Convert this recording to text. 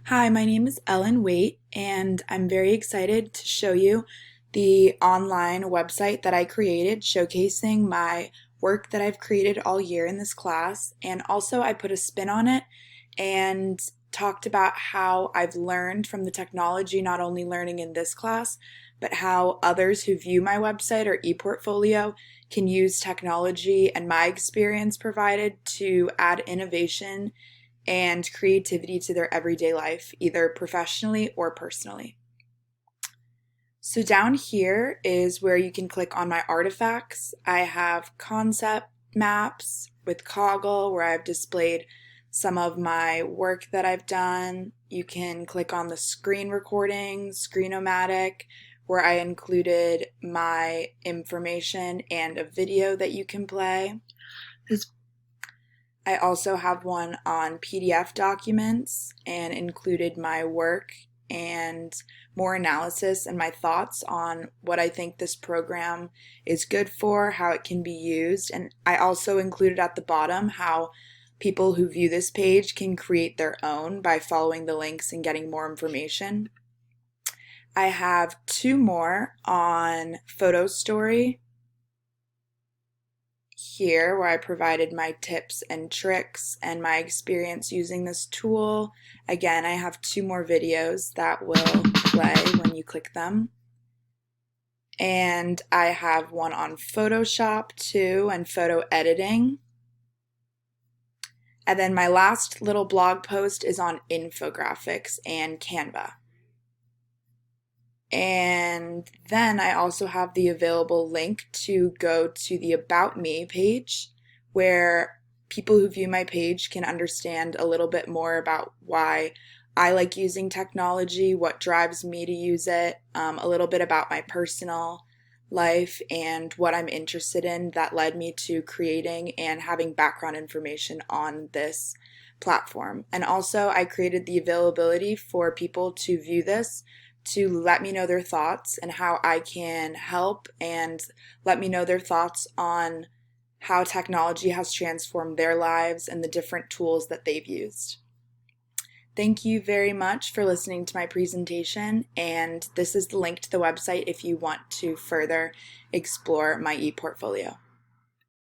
Hi, my name is Ellen Waite, and I'm very excited to show you the online website that I created showcasing my work that I've created all year in this class. And also, I put a spin on it and talked about how I've learned from the technology, not only learning in this class, but how others who view my website or ePortfolio can use technology and my experience provided to add innovation and creativity to their everyday life, either professionally or personally. So down here is where you can click on my artifacts. I have concept maps with Coggle where I've displayed some of my work that I've done. You can click on the screen recording, Screenomatic, where I included my information and a video that you can play. I also have one on PDF documents and included my work and more analysis and my thoughts on what I think this program is good for, how it can be used. And I also included at the bottom how people who view this page can create their own by following the links and getting more information. I have two more on Photo Story here where I provided my tips and tricks and my experience using this tool. Again, I have two more videos that will play when you click them. And I have one on Photoshop too and photo editing. And then my last little blog post is on infographics and Canva. And then I also have the available link to go to the About Me page where people who view my page can understand a little bit more about why I like using technology, what drives me to use it, a little bit about my personal life and what I'm interested in that led me to creating and having background information on this platform. And also I created the availability for people to view this to let me know their thoughts and how I can help and let me know their thoughts on how technology has transformed their lives and the different tools that they've used. Thank you very much for listening to my presentation, and this is the link to the website if you want to further explore my ePortfolio.